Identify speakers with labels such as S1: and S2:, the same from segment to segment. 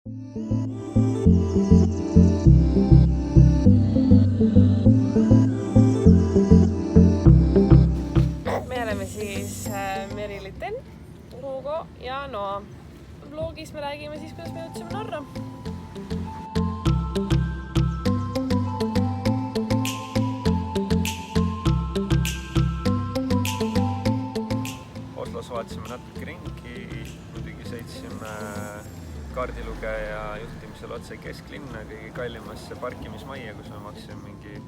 S1: Me oleme siis Meriliten, Hugo ja Noa. Vlogis me räägime siis, kuidas me jõudsime Norra.
S2: Oslos vaatasime natuke ringi, muidugi sõitsime kaardilugeja juhtimisel otse kesklinna kõige kallimasse parkimismajja, kus me maksime mingi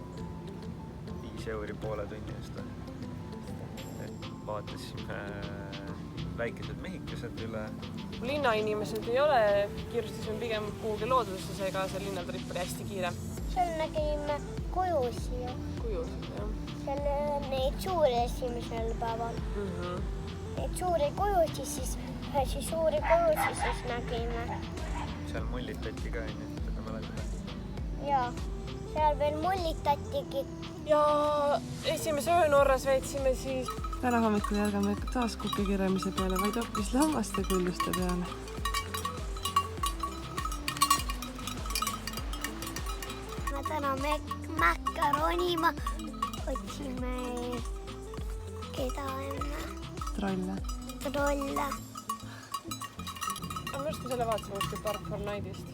S2: 5 euri poole tunni eest. Vaatasime väikesed mehikesed üle.
S1: Linnainimesed ei ole, kiirustasime pigem kuhugi loodusesse, seega see linnatrip oli hästi kiire.
S3: Seal nägime kujusi ju.
S1: Kujusid, jah.
S3: Seal neid suuri esimesel päeval. Neid suuri kujusi, siis nägime.
S2: Seal mullitati ka, seda mäletame.
S3: Ja, seal veel mullitatigi.
S1: Ja esimese öö Norras veetsime siis. Täna hommikul järgame taas kukekirjamise peale, vaid hoopis lammaste kulluste peale.
S3: Me täna mäkkaronima otsime keda enne?
S1: Trolle.
S3: Trolle.
S1: Ma just selle vaatasime kuskil Park for Nightist.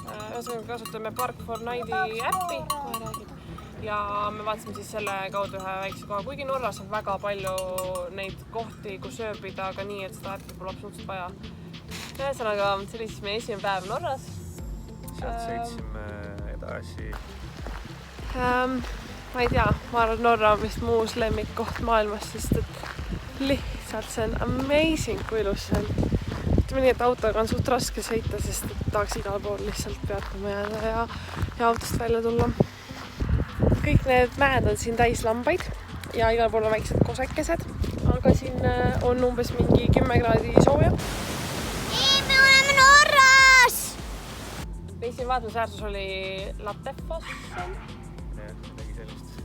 S1: Ühesõnaga kasutame Park for Nighti äppi. Ja me vaatasime siis selle kaudu ühe väikse koha, kuigi Norras on väga palju neid kohti, kus ööbida, aga nii, et seda äppi pole absoluutselt vaja. Ühesõnaga, see oli siis meie esimene päev Norras.
S2: Sealt sõitsime edasi.
S1: Ma ei tea, ma arvan, Norra on vist muus lemmikkoht maailmas, sest et lihtsalt see on amazing, kui ilus see on. Ütleme nii, et autoga on suht raske sõita, sest et tahaks igal pool lihtsalt peatama jääda ja autost välja tulla. Kõik need mäed on siin täis lambaid ja igal pool on väiksed kosekesed, aga siin on umbes mingi 10 kraadi sooja.
S3: Me oleme Norras!
S1: Siin vaatamise äärsus oli Latefos.
S2: Midagi sellist.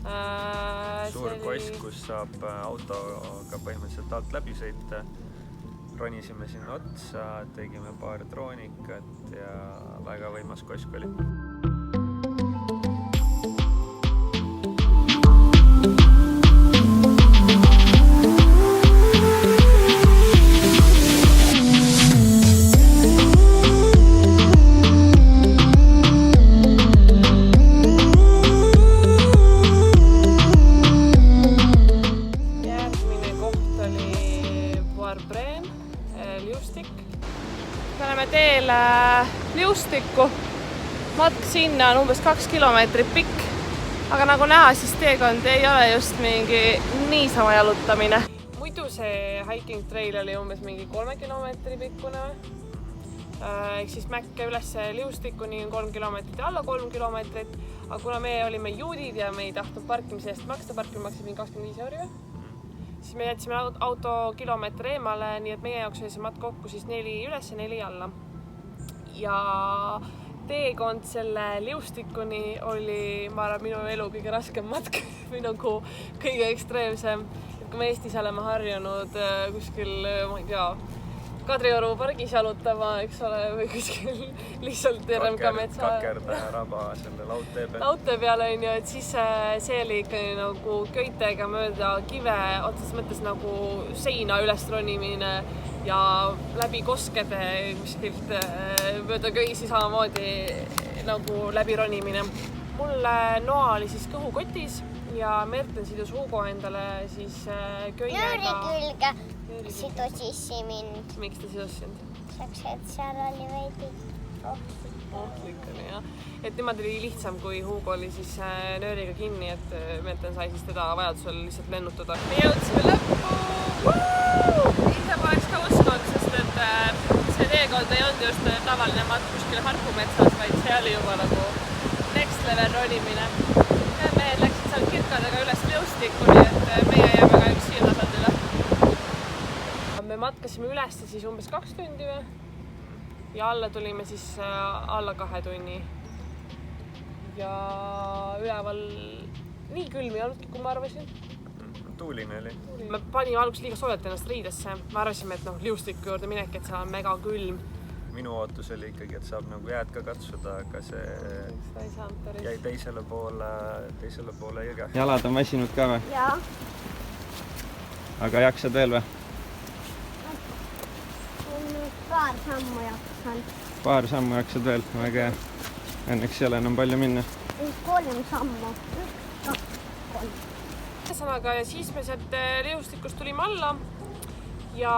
S2: Suur kost, kus saab autoga põhimõtteliselt alt läbi sõita. Ronisime sinna otsa, tegime paar droonikat ja väga võimas kosk oli.
S1: Me oleme teel Liustikku. Matk sinna on umbes 2 kilomeetrit pikk, aga nagu näha, siis teekond ei ole just mingi niisama jalutamine. Muidu see hiking trail oli umbes mingi 3 kilomeetri pikkune. Ehk siis Mäkke üles Liustikuni on 3 kilomeetrit ja alla 3 kilomeetrit, aga kuna me olime juudid ja me ei tahtnud parkimise eest maksta, parkimine maksis mingi 25 euri või? Siis me jätsime auto kilomeetri eemale, nii et meie jaoks oli see matk kokku siis 4 üles ja 4 alla. Ja teekond selle Liustikuni oli, ma arvan, minu elu kõige raskem matk või nagu kõige ekstreemsem. Kui me Eestis oleme harjunud kuskil, ma ei tea, Kadrioru pargis jalutama, eks ole, või kuskil lihtsalt RMK metsa.
S2: Kakerdaja raba selle laudtee peal.
S1: Laudtee peal on ju, et siis see oli ikkagi nagu köitega mööda kive, otses mõttes nagu seina üles ronimine ja läbi koskede kuskilt mööda köisi samamoodi nagu läbi ronimine. Mul Noa oli siis kõhukotis ja Merten sidus Hugo endale siis köinega.
S3: Nööri külge sidusissi mind.
S1: Miks ta sidus sind?
S3: Saks, et seal oli veidi
S1: ohtlik oli, jah. Et niimoodi oli lihtsam, kui Hugo oli siis nööriga kinni, et Merten sai siis teda vajadusel lihtsalt lennutada. Me jõudsime lõppu! Ise poleks ka uskunud, sest et see teekond ei olnud just tavaline matk kuskil Harkumetsas, vaid see oli juba nagu next level ronimine. Me läksid seal kirkadega üles Liustikuni, et meie jääme ka üks siirdasandile. Me matkasime üles siis umbes 2 tundi ja alla tulime siis alla 2 tunni. Ja üleval nii külm ei olnudki, kui ma arvasin.
S2: Tuuline oli.
S1: Me panime alguses liiga soojalt ennast riidesse. Me arvasime, et Liustiku juurde minek, et seal on mega külm.
S2: minu ootus oli ikkagi, et saab nagu jääd ka katsuda, aga see jäi teisele poole jõge. Jalad on väsinud ka või?
S3: Jaa.
S2: Aga jaksad veel või?
S3: Paar sammu jaksan.
S2: Paar sammu jaksad veel, väga hea. Õnneks ei ole enam palju minna.
S3: 3 sammu. 1, 2, 3.
S1: Ühesõnaga, ja siis me sealt liustikust tulime alla ja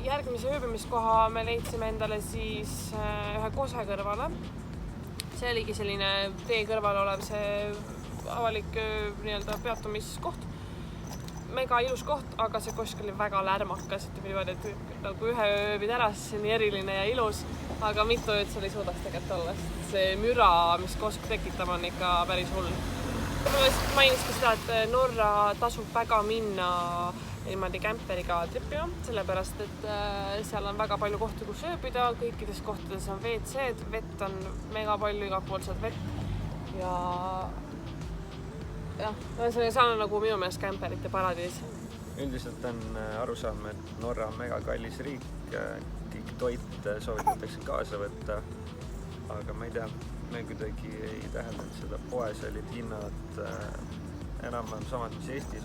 S1: järgmise ööbimiskoha me leidsime endale siis ühe kose kõrvale. See oligi selline tee kõrval olev see avalik nii-öelda peatumiskoht. Mega ilus koht, aga see kosk oli väga lärmakas, et niimoodi, et nagu ühe ööbid ära, see on eriline ja ilus, aga mitu ööd seal ei suudaks tegelikult olla. See müra, mis kosk tekitab, on ikka päris hull. Ma mainiski seda, et Norra tasub väga minna niimoodi kämperiga tripima, sellepärast, et seal on väga palju kohti, kus ööbida, kõikides kohtades on WC-d, vett on mega palju, igalt poolt saad vett ja see on nagu minu meelest kämperite paradiis. Üldiselt on arusaam, et Norra on mega kallis riik, kõik toit soovitatakse kaasa võtta, aga ma ei tea, me kuidagi ei täheldanud seda. Poes olid hinnad enam-vähem samad, mis Eestis,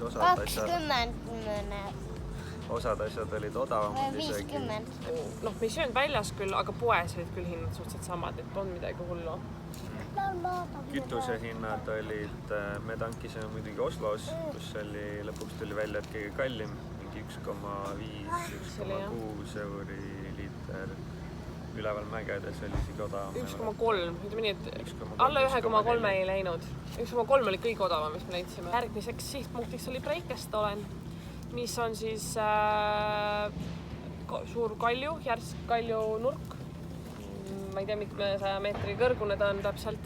S1: osad asjad olid odavamad isegi.
S3: 50.
S1: Me ei söönud väljas küll, aga poes olid küll hinnad suhteliselt samad, et on midagi hullu.
S2: Kütusehinnad olid, me tankisime muidugi Oslos, kus lõpuks tuli välja, et kõige kallim, mingi 1,5–1,6 euri liiter. Üleval mägedes oli isegi odavam.
S1: 1,3, ütleme nii, et alla 1,3 ei läinud. 1,3 oli kõige odavam, mis me leidsime. Järgmiseks sihtpunktiks oli Preikestolen, mis on siis suur kalju, järsk kalju nurk. Ma ei tea, mitme 100 meetri kõrgune ta on täpselt.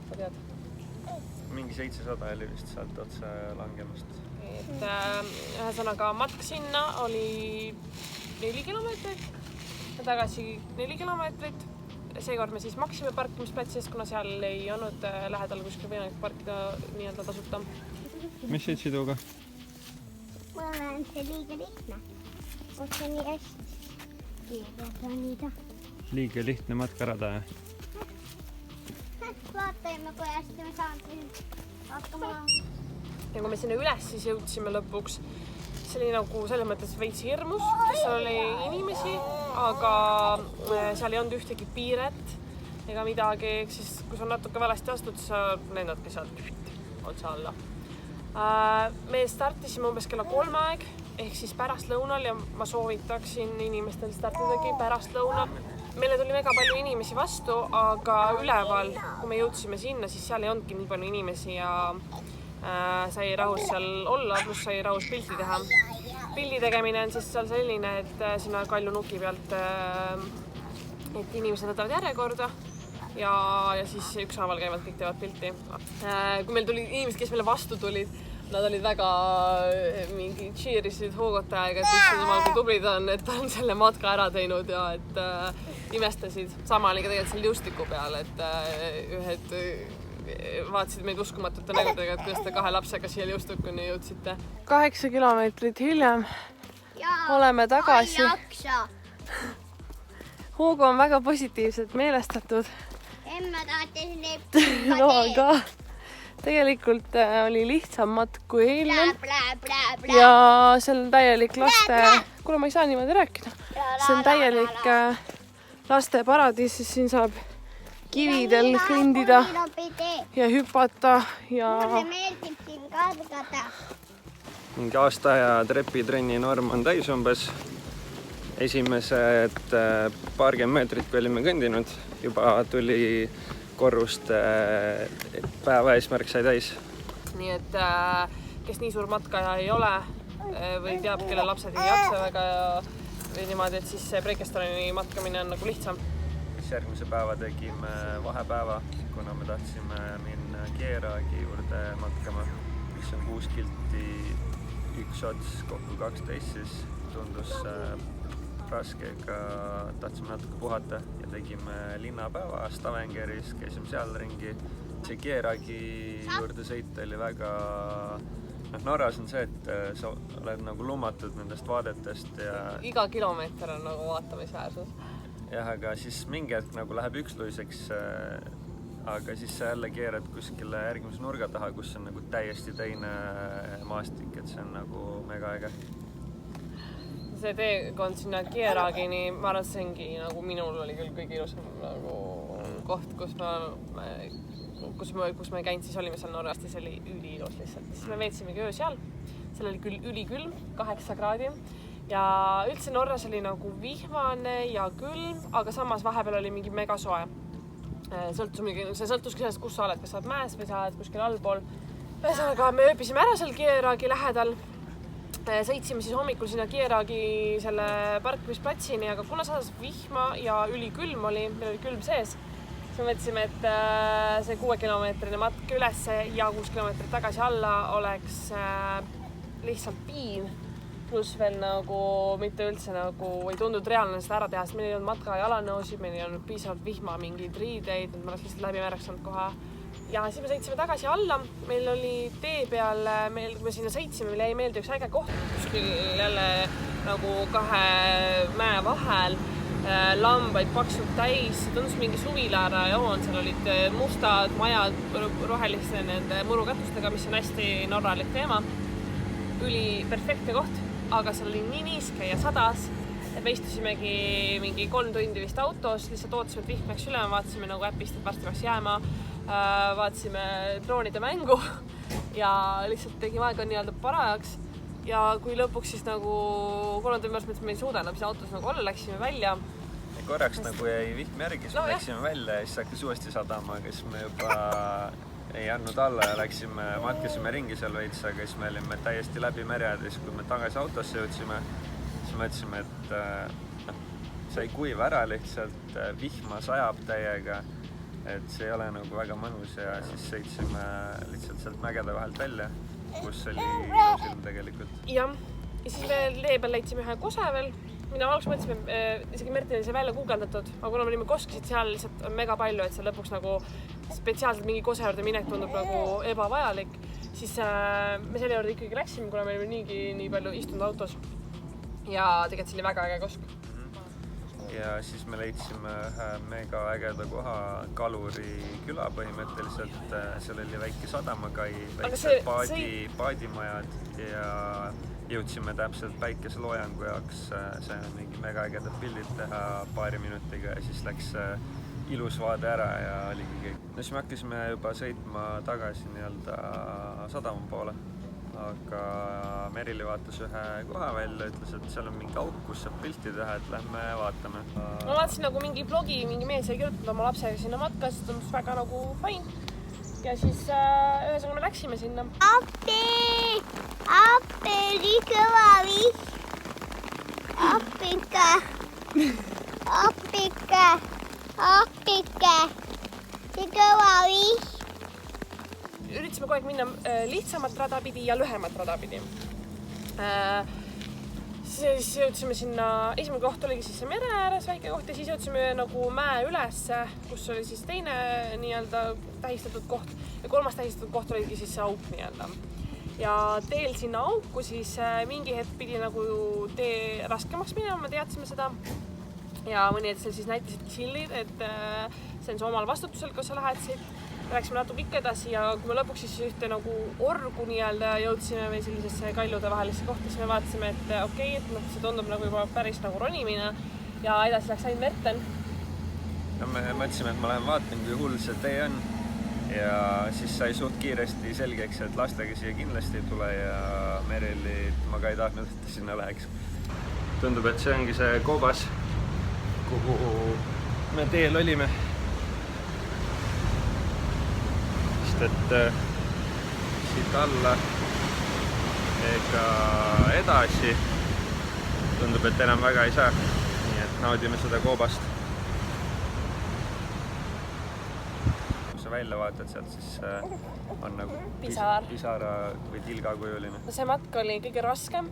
S1: Sa tead?
S2: Mingi 700 oli vist sealt otsa langemast.
S1: Ühesõnaga matk sinna oli 4 kilomeetrit ja tagasi 4 kilomeetrit. Seekord me siis maksime parkimisplatsis, kuna seal ei olnud lähedal kuskil võimalik parkida nii-öelda tasuta.
S2: Mis sõid siduga?
S3: Mul on see liiga lihtne. Otse nii hästi. Kiirelt on niida.
S2: Liiga lihtne matkarada.
S3: Vaatame, kui hästi me saanud hakkama.
S1: Ja kui me sinna üles siis jõudsime lõpuks, see oli nagu selles mõttes veits hirmus, sest seal oli inimesi, aga seal ei olnud ühtegi piiret ega midagi, siis kui sa natuke valesti astud, sa lendadki sealt otsa alla. Me startisime umbes kella 3 aeg, ehk siis pärastlõunal ja ma soovitaksin inimestel startidagi pärastlõunal. Meile tuli väga palju inimesi vastu, aga üleval, kui me jõudsime sinna, siis seal ei olnudki nii palju inimesi ja sai rahus seal olla, pluss sai rahus pilti teha. Pildi tegemine on siis seal selline, et sinna kalju nuki pealt et inimesed võtavad järjekorda ja siis ükshaaval käivad kõik teevad pilti. Kui meil tuli inimesed, kes meile vastu tulid, nad olid väga mingi cheerisid hoogotajaga, et issand jumal, kui tublid on, et ta on selle matka ära teinud ja et imestasid. Sama oli ka tegelikult seal liustiku peal, et ühed vaatasid meid uskumatute nägudega, et kuidas te 2 lapsega siia liustukuni jõudsite. 8 kilomeetrit hiljem oleme tagasi. Hugo on väga positiivselt meelestatud.
S3: Emme tahtis neid
S1: No aga tegelikult oli lihtsam matk kui eilne ja see on täielik laste, kuule ma ei saa niimoodi rääkida, see on täielik laste paradiis, siis siin saab kividel kõndida ja hüpata ja
S3: mulle meeldib siin kargada.
S2: Mingi aastaaja trepitrenni norm on täis umbes. Esimesed paarkümmend meetrit, kui olime kõndinud, juba tuli korrust päeva eesmärk sai täis.
S1: Nii et kes nii suur matkaja ei ole või teab, kelle lapsed ei jaksa väga või niimoodi, et siis see Preikestoleni matkamine on nagu lihtsam.
S2: Järgmise päeva tegime vahepäeva, kuna me tahtsime minna Keeragi juurde matkama, mis on 6 kilti, 1 ots, kokku 12, siis tundus raske, aga tahtsime natuke puhata ja tegime linnapäeva Stavangeris, käisime seal ringi. See Keeragi juurde sõit oli väga... Norras on see, et sa oled nagu lummatud nendest vaadetest ja... Iga
S1: kilomeeter on nagu vaatamisväärsus.
S2: jah, aga siis mingi hetk nagu läheb üksluiseks, aga siis sa jälle keerad kuskile järgmise nurga taha, kus on nagu täiesti teine maastik, et see on nagu mega äge.
S1: See teekond sinna Kieragini, ma arvan, et see ongi nagu minul oli küll kõige ilusam nagu koht, kus me käinud, siis olime seal Norrast ja see oli üliilus lihtsalt. Siis me veetsimegi öö seal, seal oli küll ülikülm, 8 kraadi ja üldse Norras oli nagu vihmane ja külm, aga samas vahepeal oli mingi mega soe. See sõltuski sellest, kus sa oled, kas sa oled mäes või sa oled kuskil allpool. Ühesõnaga, me ööbisime ära seal Kieragi lähedal. Sõitsime siis hommikul sinna Kieragi selle parkimisplatsini, aga kuna sadas vihma ja ülikülm oli, meil oli külm sees, siis me mõtlesime, et see 6-kilomeetrine matk üles ja 6 kilomeetrit tagasi alla oleks lihtsalt piin. Pluss veel nagu mitte üldse nagu ei tundunud reaalne seda ära teha, sest meil ei olnud matka jalanõusi, meil ei olnud piisavalt vihma mingeid riideid, me oleks lihtsalt läbi mereks olnud kohe. Ja siis me sõitsime tagasi alla, meil oli tee peal, kui me sinna sõitsime, meil jäi meelde üks äge koht, kuskil jälle nagu 2 mäe vahel, lambaid paksult täis, see tundus mingi suvilaara joon, seal olid mustad majad roheliste nende murukatustega, mis on hästi norralik teema. Üli perfektne koht, aga seal oli nii niiske ja sadas, et me istusimegi mingi 3 tundi vist autos, lihtsalt ootasime, et vihm läks üle, vaatasime nagu äpist, et varsti peaks jääma, vaatasime droonide mängu ja lihtsalt tegime aega nii-öelda parajaks. Ja kui lõpuks siis nagu 3 tunni pärast me ei suuda enam siin autos nagu olla, läksime välja.
S2: Ja korraks nagu jäi vihm järgi, siis me läksime välja ja siis hakkas uuesti sadama, kes me juba ei andnud alla ja matkasime ringi seal veits, aga siis me olime täiesti läbi merjad ja siis kui me tagasi autosse jõudsime, siis mõtlesime, et see ei kuiva ära lihtsalt, vihma sajab täiega, et see ei ole nagu väga mõnus ja siis sõitsime lihtsalt sealt mägede vahelt välja, kus oli ilusilm tegelikult.
S1: Ja siis veel tee peal leidsime ühe kose veel. Mina alguses mõtlesime, isegi Mertin oli see välja guugeldatud, aga kuna me olime koskisid seal lihtsalt mega palju, et seal lõpuks nagu spetsiaalselt mingi kose juurde minek tundub nagu ebavajalik, siis me selle juurde ikkagi läksime, kuna me olime nii palju istunud autos ja tegelikult see oli väga äge kosk.
S2: Ja siis me leidsime ühe mega ägeda koha, Kaluri küla põhimõtteliselt, seal oli väike sadamakai, väiksed paadimajad ja jõudsime täpselt päikeseloojangu jaoks, see on mingi mega ägedad pildid teha paari minutiga ja siis läks ilus vaade ära ja oligi kõik. No siis me hakkasime juba sõitma tagasi nii-öelda sadama poole, aga Merili vaatas ühe koha välja, ütles, et seal on mingi auk, kus saab pilti teha, et lähme vaatame.
S1: Ma vaatasin nagu mingi blogi, mingi mees ei kirjutanud oma lapsega sinna matkas, tundus väga nagu fine. Ja siis ühesõnaga me läksime sinna.
S3: Appi, nii kõva vihm. Appike, nii kõva vihm.
S1: Üritasime kogu aeg minna lihtsamat rada pidi ja lühemat rada pidi. Siis jõudsime sinna, esimene koht oligi siis see mere ääres väike koht ja siis jõudsime nagu mäe ülesse, kus oli siis teine nii-öelda tähistatud koht ja 3. tähistatud koht oligi siis see auk nii-öelda. Ja teel sinna auku siis mingi hetk pidi nagu tee raskemaks minema, me teadsime seda. Ja mõni hetk seal siis näitasidki sillid, et see on su omal vastutusel, kus sa lähed siit. Me läksime natuke ikka edasi ja kui me lõpuks siis ühte nagu orgu nii-öelda jõudsime või sellisesse kaljude vahelisse kohta, siis me vaatasime, et okei, et see tundub nagu juba päris nagu ronimine ja edasi läks ainult Merten.
S2: No me mõtlesime, et ma lähen vaatan, kui hull see tee on ja siis sai suht kiiresti selgeks, et lastega siia kindlasti ei tule ja Merilit ma ka ei tahtnud, et ta sinna läheks. Tundub, et see ongi see koobas, kuhu me teel olime. Et siit alla ega edasi tundub, et enam väga ei saa, nii et naudime seda koobast. Kui sa välja vaatad sealt, siis on nagu pisara või tilgakujuline.
S1: See matk oli kõige raskem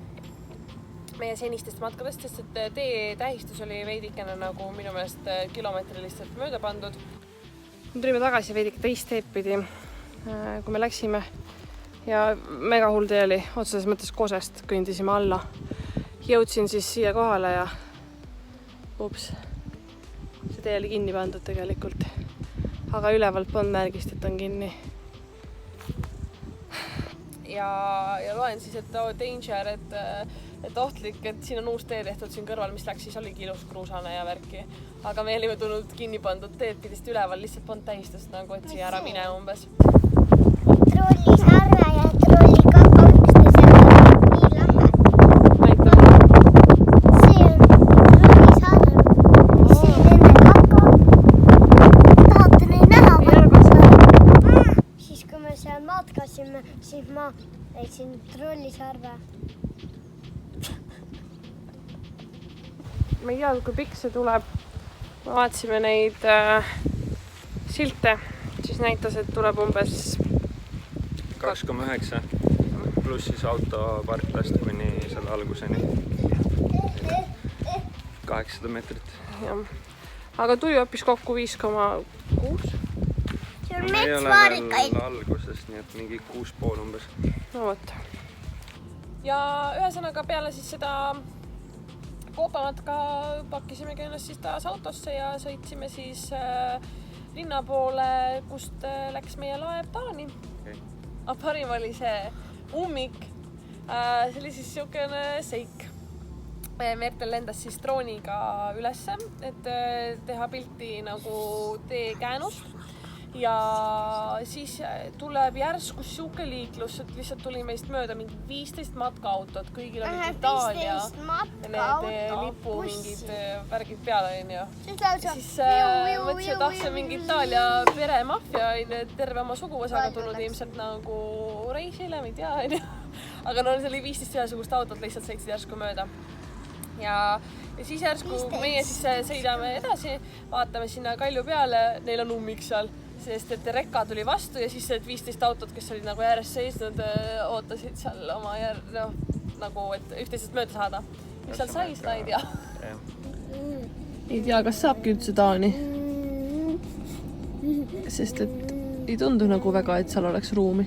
S1: meie senistest matkadest, sest et tee tähistus oli veidikene nagu minu meelest kilomeetri lihtsalt mööda pandud. Me tulime tagasi veidike teist teed pidi, kui me läksime ja mega hull tee oli, otseses mõttes kosest kõndisime alla. Jõudsin siis siia kohale ja tee oli kinni pandud tegelikult. Aga ülevalt polnud märgist, et on kinni. Ja loen siis, et danger, et ohtlik, et siin on uus tee tehtud siin kõrval, mis läks siis oligi ilus kruusane ja värki. Aga me olime tulnud kinni pandud teed pidist üleval, lihtsalt polnud tähistust nagu, et siia ära mine umbes.
S3: Trollisarve ja trollikaka üksteisega nii lahe.
S1: Näitame.
S3: See on trollisarv. See on enne kaka. Tahate neid näha? Siis kui me seal matkasime, siis ma läksin trollisarve.
S1: Ma ei tea, kui pikk see tuleb. Me vaatasime neid silte, siis näitas, et tuleb umbes
S2: 2,9 pluss siis autoparklast kuni selle alguseni 800 meetrit.
S1: Ja. Aga tuli hoopis kokku 5,6.
S3: See on
S2: Ei ole
S3: metsvaarikaid.
S2: veel algusest, nii et mingi 6,5 umbes.
S1: No võt. Ja ühesõnaga peale siis seda koopamatka pakkisimegi ennast siis taas autosse ja sõitsime siis linna poole, kust läks meie laev Taani.
S2: Okay.
S1: Aga parim oli see ummik. See oli siis siukene seik. Mertel lendas siis drooniga ülesse, et teha pilti nagu tee käänust. Ja siis tuleb järsku siuke liiklus, et lihtsalt tuli meist mööda mingi 15 matkaautot, kõigil olid Itaalia need lipu mingid värgid peale, onju. Siis mõtlesin, et see mingi Itaalia peremafia, terve oma suguvõsaga tulnud ilmselt nagu reisile, ma ei tea, onju. Aga no see oli 15 ühesugust autot, lihtsalt sõitsid järsku mööda. Ja siis järsku meie siis sõidame edasi, vaatame sinna Kalju peale, neil on ummik seal. Sest et rekka tuli vastu ja siis 15 autot, kes olid nagu ääres seisnud, ootasid seal oma nagu, et üksteisest mööda saada. Mis seal sai, seda ei tea. Ei tea, kas saabki üldse Taani. Sest et ei tundu nagu väga, et seal oleks ruumi.